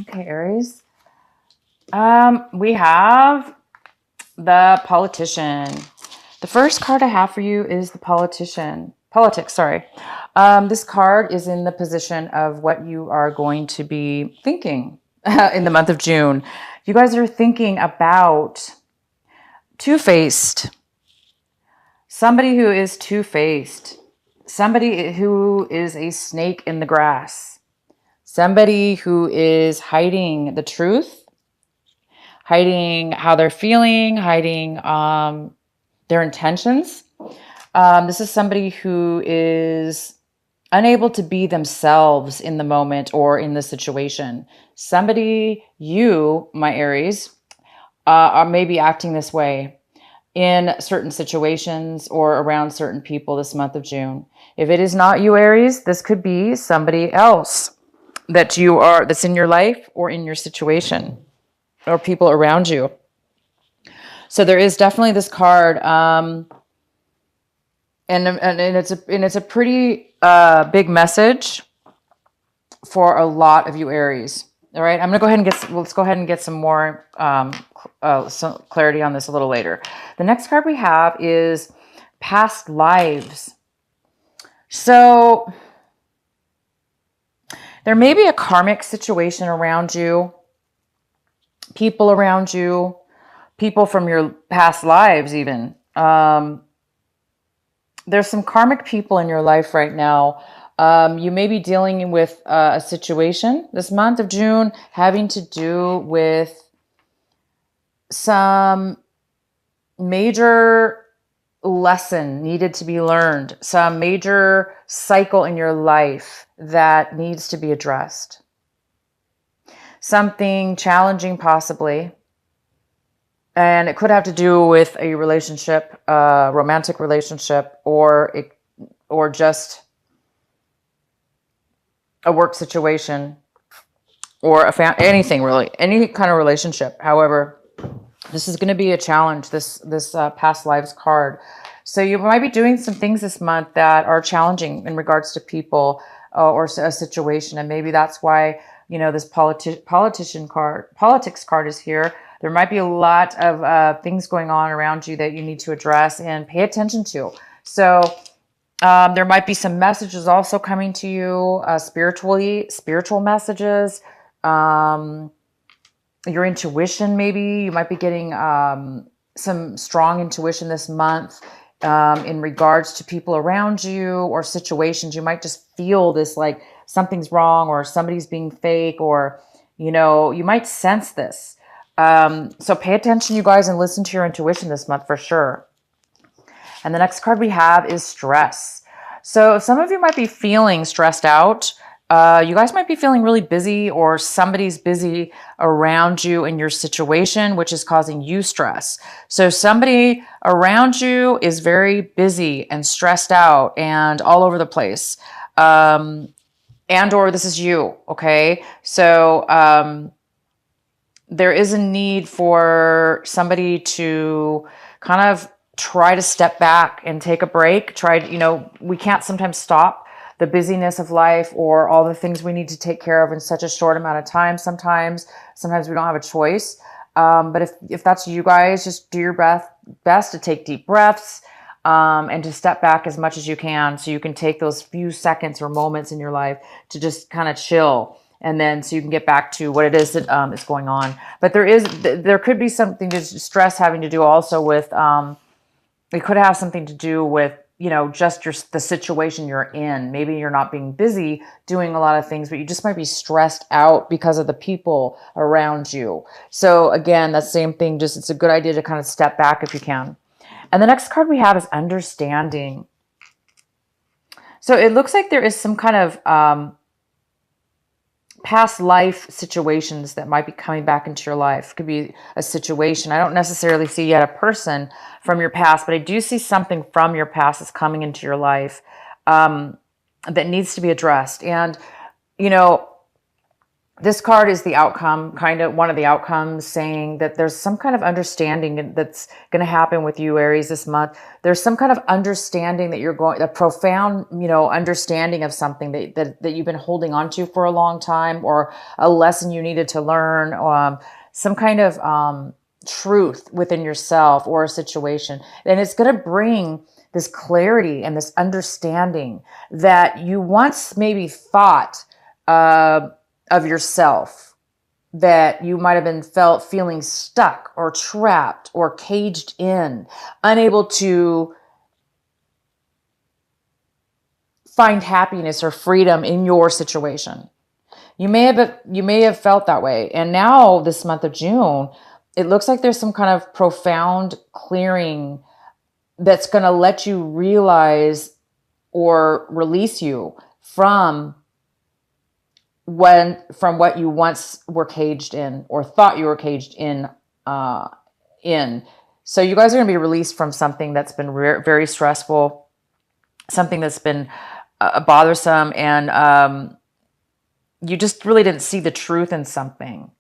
Okay, Aries. We have the politician. The first card I have for you is the politician. Politics, sorry. This card is in the position of what you are going to be thinking in the month of June. You guys are thinking about two-faced. Somebody who is two-faced. Somebody who is a snake in the grass. Somebody who is hiding the truth, hiding how they're feeling, hiding their intentions. This is somebody who is unable to be themselves in the moment or in the situation. Somebody, you, my Aries, are maybe acting this way in certain situations or around certain people this month of June. If it is not you, Aries, this could be somebody else that's in your life or in your situation or people around you. So there is definitely this card, and it's a pretty big message for a lot of you Aries. All right, I'm gonna go ahead and let's go ahead and get some more some clarity on this a little later. The next card we have is past lives. So there may be a karmic situation around you, people around you, people from your past lives even. There's some karmic people in your life right now. You may be dealing with a situation this month of June having to do with some major lesson needed to be learned, some major cycle in your life that needs to be addressed. Something challenging possibly. And it could have to do with a relationship, romantic relationship, or just a work situation, or anything really, any kind of relationship. However, this is going to be a challenge. This past lives card. So you might be doing some things this month that are challenging in regards to people or a situation, and maybe that's why this politics card is here. There might be a lot of things going on around you that you need to address and pay attention to. So there might be some messages also coming to you, spiritual messages. Your intuition, maybe. You might be getting some strong intuition this month in regards to people around you or situations. You might just feel this like something's wrong or somebody's being fake, or, you might sense this. So pay attention, you guys, and listen to your intuition this month for sure. And the next card we have is stress. So some of you might be feeling stressed out. You guys might be feeling really busy, or somebody's busy around you in your situation, which is causing you stress. So somebody around you is very busy and stressed out and all over the place. Or this is you, okay? So there is a need for somebody to kind of try to step back and take a break. We can't sometimes stop the busyness of life or all the things we need to take care of in such a short amount of time. Sometimes we don't have a choice. But if that's you guys, just do your best to take deep breaths and to step back as much as you can, so you can take those few seconds or moments in your life to just kind of chill. And then so you can get back to what it is that is going on. But there could be something to stress having to do also with, it could have something to do with, just the situation you're in. Maybe you're not being busy doing a lot of things, but you just might be stressed out because of the people around you. So again, that same thing, just it's a good idea to kind of step back if you can. And the next card we have is understanding. So it looks like there is some kind of past life situations that might be coming back into your life. It could be a situation. I don't necessarily see yet a person from your past, but I do see something from your past that's coming into your life that needs to be addressed. And, This card is the outcome, kind of one of the outcomes, saying that there's some kind of understanding that's going to happen with you, Aries, this month. There's some kind of understanding that you're going, a profound, understanding of something that you've been holding on to for a long time, or a lesson you needed to learn, some kind of truth within yourself or a situation. And it's going to bring this clarity and this understanding that you once maybe thought, of yourself, that you might have been feeling stuck or trapped or caged in, unable to find happiness or freedom in your situation. You may have felt that way. And now this month of June, it looks like there's some kind of profound clearing that's going to let you realize or release you from what you once were caged in or thought you were caged in. So you guys are going to be released from something that's been very stressful, something that's been bothersome, and you just really didn't see the truth in something.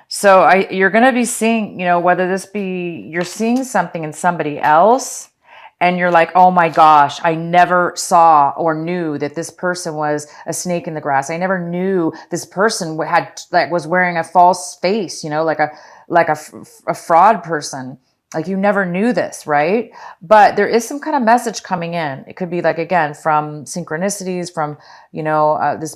So you're going to be seeing, whether this be you're seeing something in somebody else, and you're like, oh my gosh, I never saw or knew that this person was a snake in the grass. I never knew this person was wearing a false face, like a fraud person. Like, you never knew this, right? But there is some kind of message coming in. It could be, like, again, from synchronicities, from, this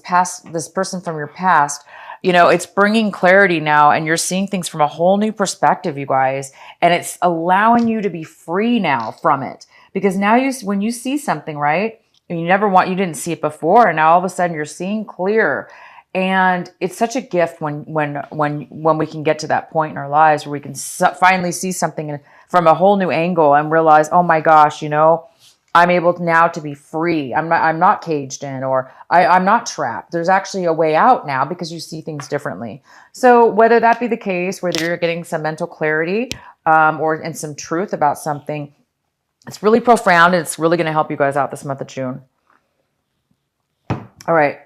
person from your past. It's bringing clarity now, and you're seeing things from a whole new perspective, you guys. And it's allowing you to be free now from it. Because now when you see something, right, and you didn't see it before, and now all of a sudden you're seeing clear. And it's such a gift when we can get to that point in our lives where we can finally see something from a whole new angle and realize, oh my gosh, I'm able now to be free. I'm not caged in, or I'm not trapped. There's actually a way out now because you see things differently. So whether that be the case, whether you're getting some mental clarity and some truth about something, it's really profound, and it's really going to help you guys out this month of June. All right.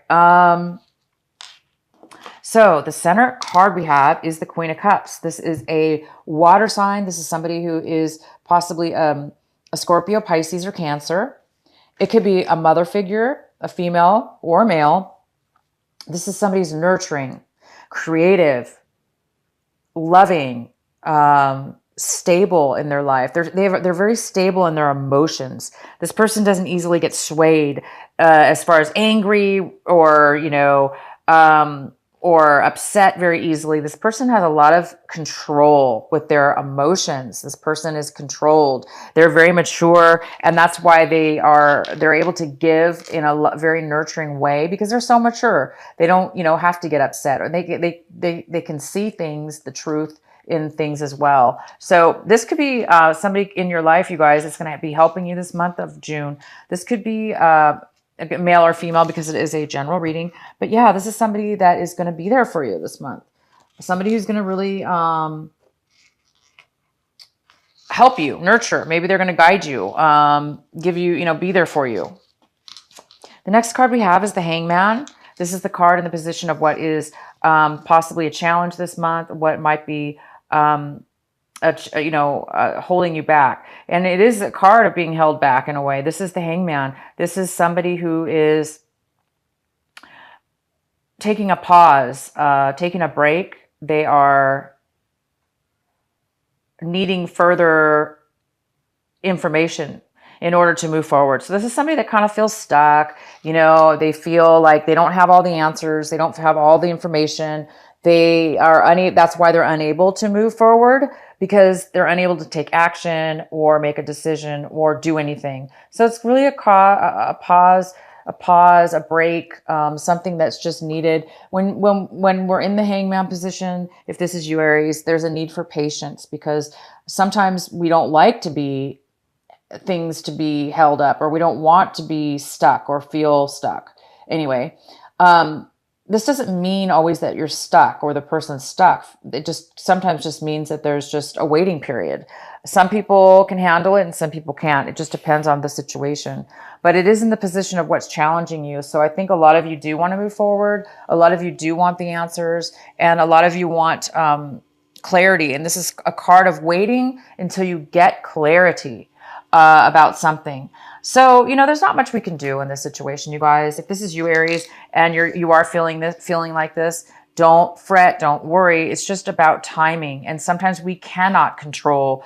So the center card we have is the Queen of Cups. This is a water sign. This is somebody who is possibly a Scorpio, Pisces, or Cancer. It could be a mother figure, a female or a male. This is somebody who's nurturing, creative, loving, stable in their life. They're very stable in their emotions. This person doesn't easily get swayed as far as angry or or upset very easily. This person has a lot of control with their emotions. This person is controlled. They're very mature, and that's why they're able to give in a very nurturing way, because they're so mature. They don't have to get upset, or they can see things, the truth in things as well. So this could be somebody in your life, you guys, that's going to be helping you this month of June. This could be male or female, because it is a general reading. But yeah, this is somebody that is going to be there for you this month. Somebody who's going to really help you, nurture. Maybe they're going to guide you, give you, be there for you. The next card we have is the Hangman. This is the card in the position of what is possibly a challenge this month, what might be holding you back. And it is a card of being held back in a way. This is the Hangman. This is somebody who is taking a pause, taking a break. They are needing further information in order to move forward. So this is somebody that kind of feels stuck. They feel like they don't have all the answers. They don't have all the information. That's why they're unable to move forward, because they're unable to take action or make a decision or do anything. So it's really a pause, a break, something that's just needed. When we're in the Hangman position, if this is you, Aries, there's a need for patience, because sometimes we don't like things to be held up, or we don't want to be stuck or feel stuck. Anyway, this doesn't mean always that you're stuck or the person's stuck. It just sometimes just means that there's just a waiting period. Some people can handle it and some people can't. It just depends on the situation. But it is in the position of what's challenging you. So I think a lot of you do want to move forward. A lot of you do want the answers. And a lot of you want clarity. And this is a card of waiting until you get clarity about something. So, you know, there's not much we can do in this situation, you guys. If this is you, Aries, and you are feeling like this, don't fret, don't worry. It's just about timing. And sometimes we cannot control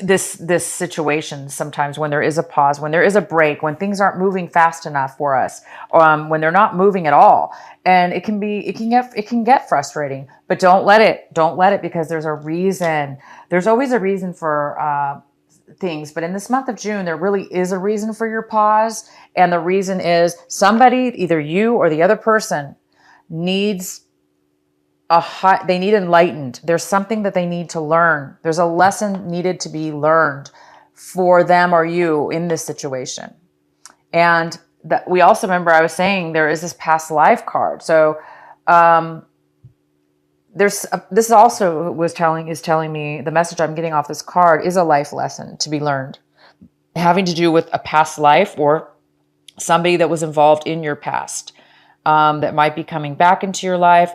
this situation. Sometimes when there is a pause, when there is a break, when things aren't moving fast enough for us, when they're not moving at all, and it can get frustrating. But don't let it, because there's a reason. There's always a reason for things, but in this month of June, there really is a reason for your pause. And the reason is somebody, either you or the other person, needs they need enlightened. There's something that they need to learn. There's a lesson needed to be learned for them or you in this situation. And that we also, remember I was saying, there is this past life card. So, this also is telling me the message I'm getting off this card is a life lesson to be learned, having to do with a past life or somebody that was involved in your past, that might be coming back into your life,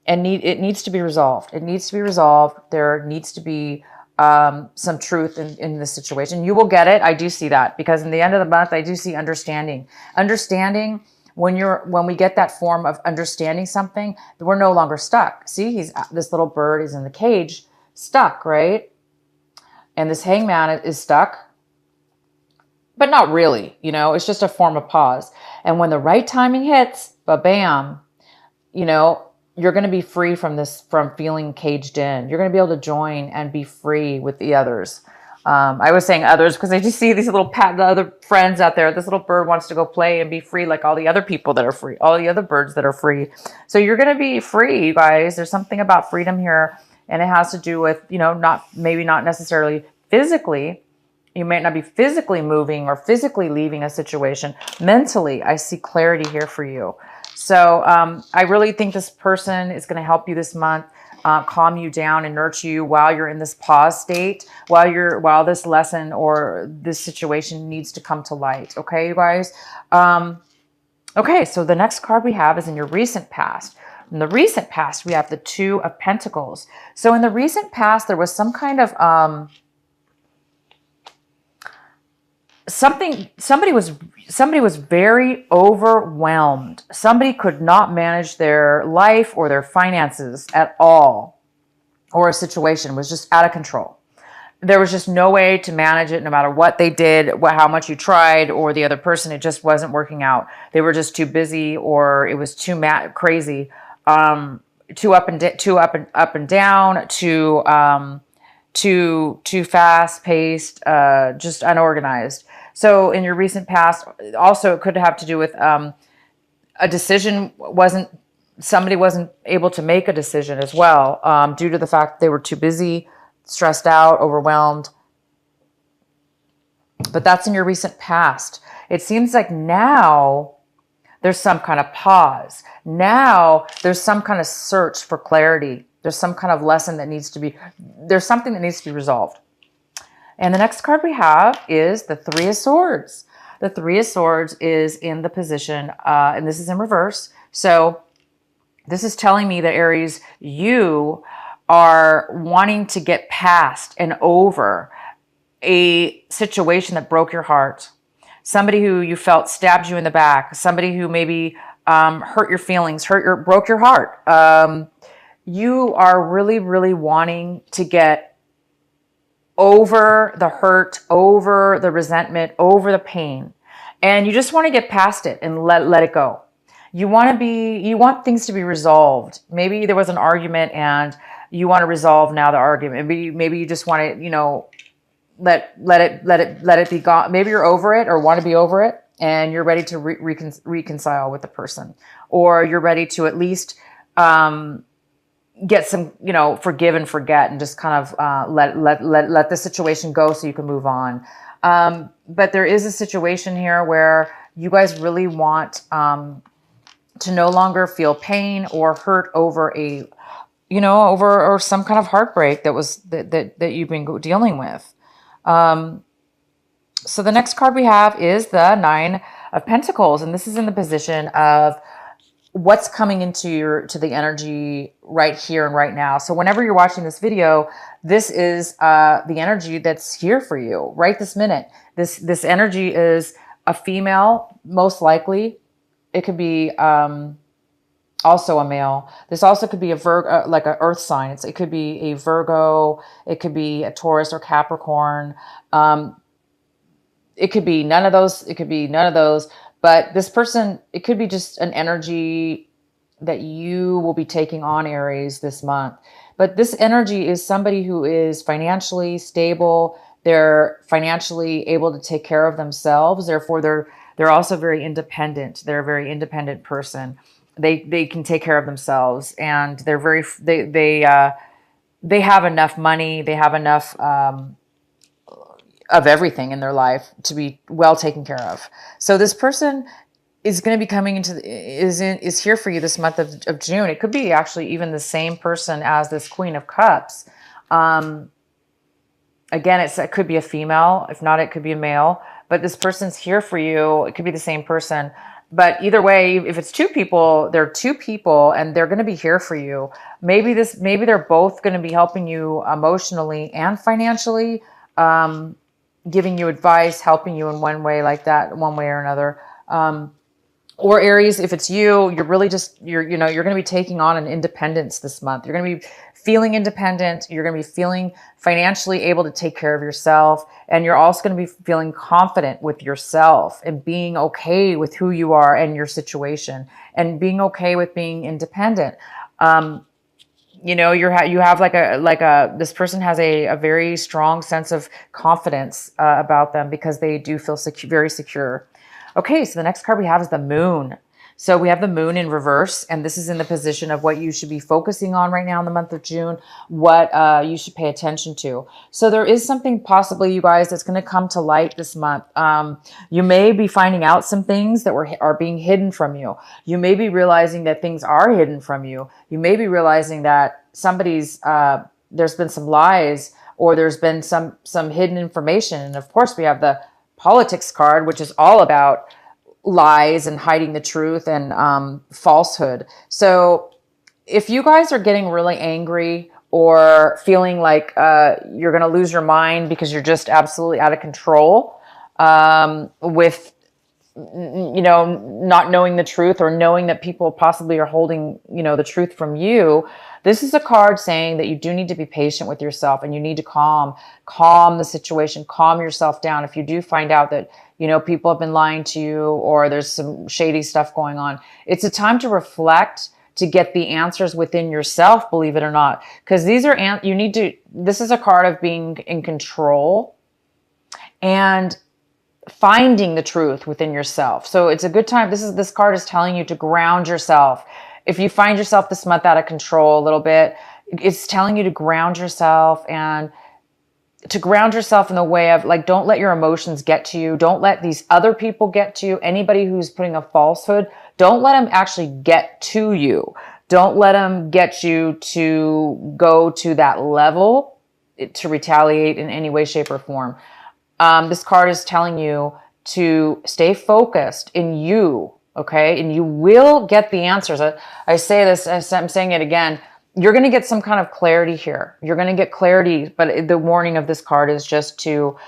it needs to be resolved. It needs to be resolved. There needs to be some truth in this situation. You will get it. I do see that, because in the end of the month, I do see understanding. When we get that form of understanding something, we're no longer stuck. See, this little bird is in the cage, stuck, right? And this hangman is stuck, but not really, you know, it's just a form of pause. And when the right timing hits, bam, you know, you're going to be free from feeling caged in. You're going to be able to join and be free with the others. I was saying others because I just see these the other friends out there. This little bird wants to go play and be free like all the other people that are free, all the other birds that are free. So you're going to be free, you guys. There's something about freedom here, and it has to do with, you know, not necessarily physically. You might not be physically moving or physically leaving a situation. Mentally, I see clarity here for you. So I really think this person is going to help you this month. Calm you down and nurture you while you're in this pause state, while this lesson or this situation needs to come to light. Okay, you guys? Okay, so the next card we have is in your recent past. In the recent past, we have the Two of Pentacles. So in the recent past, there was some kind of somebody was very overwhelmed. Somebody could not manage their life or their finances at all, or a situation was just out of control. There was just no way to manage it, no matter what they did, how much you tried, or the other person, it just wasn't working out. They were just too busy, or it was too crazy, too up and down, too fast paced, just unorganized. So in your recent past, also it could have to do with a decision somebody wasn't able to make a decision as well, due to the fact they were too busy, stressed out, overwhelmed. But that's in your recent past. It seems like now there's some kind of pause. Now there's some kind of search for clarity. There's some kind of lesson there's something that needs to be resolved. And the next card we have is the Three of Swords. The Three of Swords is in the position, and this is in reverse. So this is telling me that, Aries, you are wanting to get past and over a situation that broke your heart. Somebody who you felt stabbed you in the back. Somebody who maybe hurt your feelings, broke your heart. You are really, really wanting to get over the hurt, over the resentment, over the pain. And you just want to get past it and let it go. You want things to be resolved. Maybe there was an argument and you want to resolve now the argument. Maybe you just want to, you know, let it be gone. Maybe you're over it or want to be over it, and you're ready to reconcile with the person, or you're ready to at least get some, you know, forgive and forget, and just kind of let the situation go so you can move on. But there is a situation here where you guys really want to no longer feel pain or hurt over a, over or some kind of heartbreak that you've been dealing with. So the next card we have is the Nine of Pentacles, and this is in the position of what's coming into the energy right here and right now. So whenever you're watching this video, this is the energy that's here for you right this minute. This energy is a female, most likely. It could be also a male. This also could be a Virgo, like an earth sign. It could be a Virgo. It could be a Taurus or Capricorn. It could be none of those. It could be none of those. But this person, it could be just an energy that you will be taking on, Aries, this month. But this energy is somebody who is financially stable. They're financially able to take care of themselves. Therefore, they're also very independent. They're a very independent person. They can take care of themselves, and they're very they have enough money. They have enough of everything in their life to be well taken care of. So this person is going to be coming is here for you this month of June. It could be actually even the same person as this Queen of Cups. Again, it could be a female. If not, it could be a male. But this person's here for you. It could be the same person. But either way, if it's two people, they're two people, and they're going to be here for you. Maybe they're both going to be helping you emotionally and financially, giving you advice, helping you in one way like that, one way or another. Or Aries, if it's you, you're really you're going to be taking on an independence this month. You're going to be feeling independent. You're going to be feeling financially able to take care of yourself. And you're also going to be feeling confident with yourself and being okay with who you are and your situation and being okay with being independent. You have this person has a very strong sense of confidence about them because they do feel very secure. Okay, so the next card we have is the Moon. So we have the Moon in reverse, and this is in the position of what you should be focusing on right now in the month of June, what you should pay attention to. So there is something possibly, you guys, that's going to come to light this month. You may be finding out some things that are being hidden from you. You may be realizing that things are hidden from you. You may be realizing that there's been some lies, or there's been some hidden information. And of course, we have the Politics card, which is all about lies and hiding the truth and falsehood. So if you guys are getting really angry or feeling like you're going to lose your mind because you're just absolutely out of control with, not knowing the truth, or knowing that people possibly are holding, the truth from you, this is a card saying that you do need to be patient with yourself, and you need to calm the situation, calm yourself down. If you do find out that, people have been lying to you, or there's some shady stuff going on, it's a time to reflect, to get the answers within yourself, believe it or not, because this is a card of being in control and finding the truth within yourself. So it's a good time. This card is telling you to ground yourself. If you find yourself this month out of control a little bit, it's telling you to ground yourself, and to ground yourself in the way of, like, don't let your emotions get to you. Don't let these other people get to you. Anybody who's putting a falsehood, don't let them actually get to you. Don't let them get you to go to that level to retaliate in any way, shape, or form. This card is telling you to stay focused in you, okay? And you will get the answers. I say this, I'm saying it again. You're going to get some kind of clarity here. You're going to get clarity, but the warning of this card is just to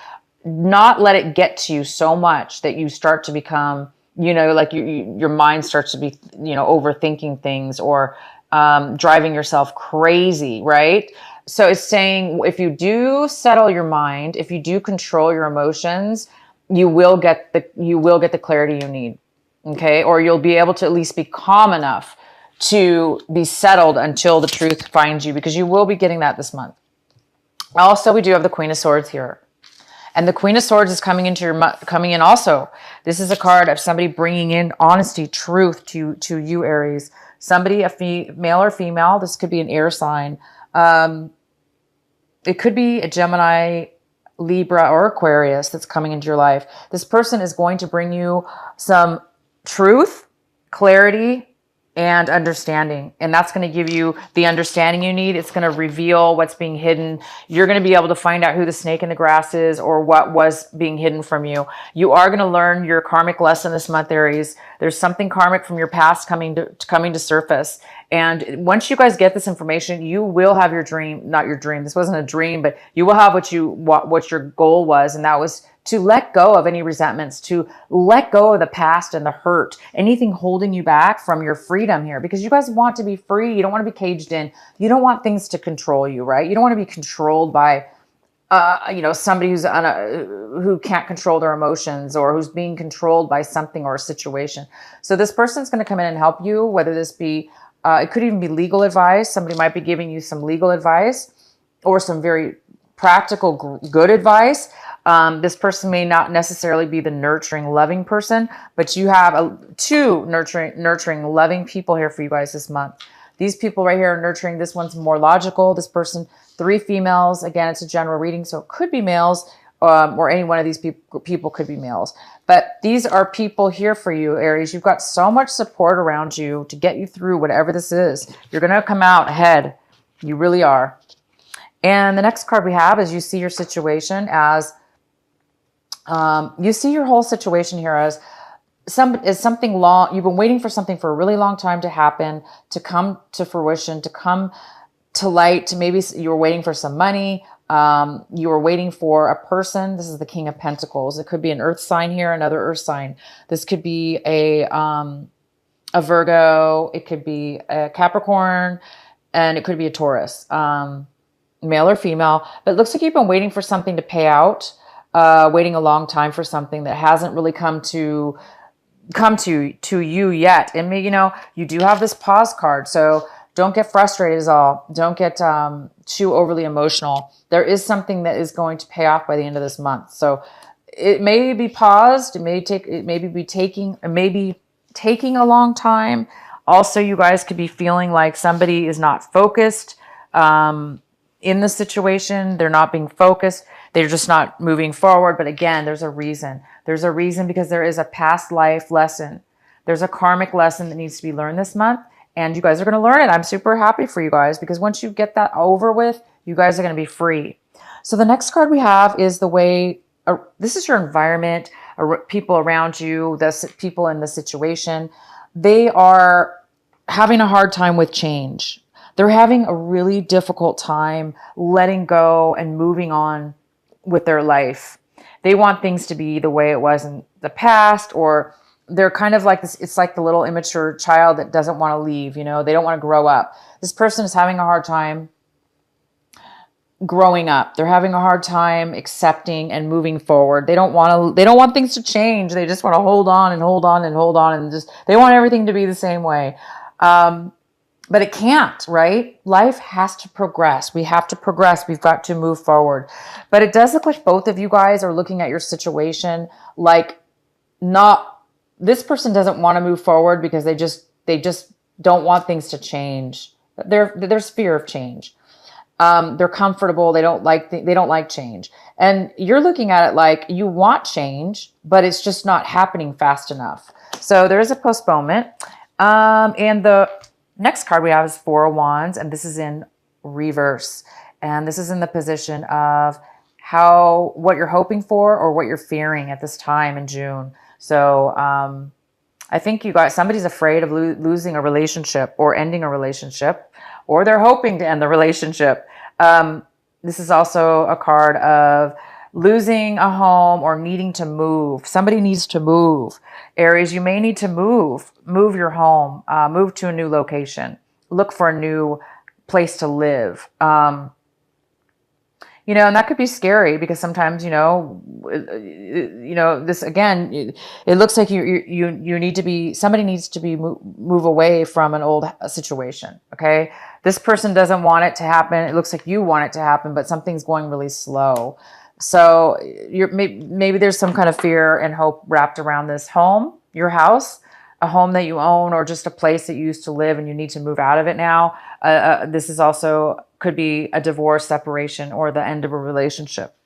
not let it get to you so much that you start to become, your mind starts to be, overthinking things, or driving yourself crazy, right? So it's saying, if you do settle your mind, if you do control your emotions, you will get the clarity you need. Okay. Or you'll be able to at least be calm enough to be settled until the truth finds you, because you will be getting that this month. Also, we do have the Queen of Swords here. And the Queen of Swords is coming in also. This is a card of somebody bringing in honesty, truth to you, Aries. Somebody, male or female, this could be an air sign. It could be a Gemini, Libra, or Aquarius that's coming into your life. This person is going to bring you some truth, clarity, and understanding. And that's going to give you the understanding you need. It's going to reveal what's being hidden. You're going to be able to find out who the snake in the grass is or what was being hidden from you. You are going to learn your karmic lesson this month, Aries. There's something karmic from your past coming to surface. And once you guys get this information, you will have your dream, not your dream. This wasn't a dream, but you will have what your goal was. And that was to let go of any resentments, to let go of the past and the hurt, anything holding you back from your freedom here, because you guys want to be free. You don't want to be caged in. You don't want things to control you, right? You don't want to be controlled by, somebody who can't control their emotions or who's being controlled by something or a situation. So this person's going to come in and help you, whether this be, it could even be legal advice. Somebody might be giving you some legal advice or some very practical, good advice. This person may not necessarily be the nurturing, loving person, but you have two nurturing, loving people here for you guys this month. These people right here are nurturing. This one's more logical. This person, 3 females. Again, it's a general reading, so it could be males, or any one of these people could be males. But these are people here for you, Aries. You've got so much support around you to get you through whatever this is. You're going to come out ahead. You really are. And the next card we have is you see your situation as, you see your whole situation here as something long. You've been waiting for something for a really long time to happen, to come to fruition, to come to light. To maybe you were waiting for some money. You were waiting for a person. This is the King of Pentacles. It could be an earth sign here, another earth sign. This could be a Virgo. It could be a Capricorn, and it could be a Taurus, male or female. But it looks like you've been waiting for something to pay out, waiting a long time for something that hasn't really come to you yet. And you do have this pause card, so don't get frustrated is all. Don't get too overly emotional. There is something that is going to pay off by the end of this month. So it may be paused. It may be taking a long time. Also, you guys could be feeling like somebody is not focused in the situation. They're not being focused. They're just not moving forward. But again, there's a reason. There's a reason because there is a past life lesson. There's a karmic lesson that needs to be learned this month. And you guys are going to learn it. I'm super happy for you guys because once you get that over with, you guys are going to be free. So the next card we have is the way, this is your environment, people around you, the people in the situation. They are having a hard time with change. They're having a really difficult time letting go and moving on with their life. They want things to be the way it was in the past, or they're kind of like this. It's like the little immature child that doesn't want to leave. They don't want to grow up. This person is having a hard time growing up. They're having a hard time accepting and moving forward. They don't want things to change. They just want to hold on and hold on and hold on. And they want everything to be the same way. But it can't, right? Life has to progress. We have to progress. We've got to move forward. But it does look like both of you guys are looking at your situation like this person doesn't want to move forward because they just don't want things to change. There's fear of change. They're comfortable. They don't like change. And you're looking at it like you want change, but it's just not happening fast enough. So there is a postponement. And the next card we have is 4 of Wands, and this is in reverse. And this is in the position of what you're hoping for or what you're fearing at this time in June. So I think somebody's afraid of losing a relationship or ending a relationship, or they're hoping to end the relationship. This is also a card of losing a home or needing to move. Somebody needs to move. Aries, you may need to move your home, move to a new location, look for a new place to live. And that could be scary because sometimes, this again, it looks like somebody needs to move away from an old situation. Okay. This person doesn't want it to happen. It looks like you want it to happen, but something's going really slow. So maybe there's some kind of fear and hope wrapped around this home, your house, a home that you own, or just a place that you used to live and you need to move out of it now. This is also could be a divorce, separation, or the end of a relationship.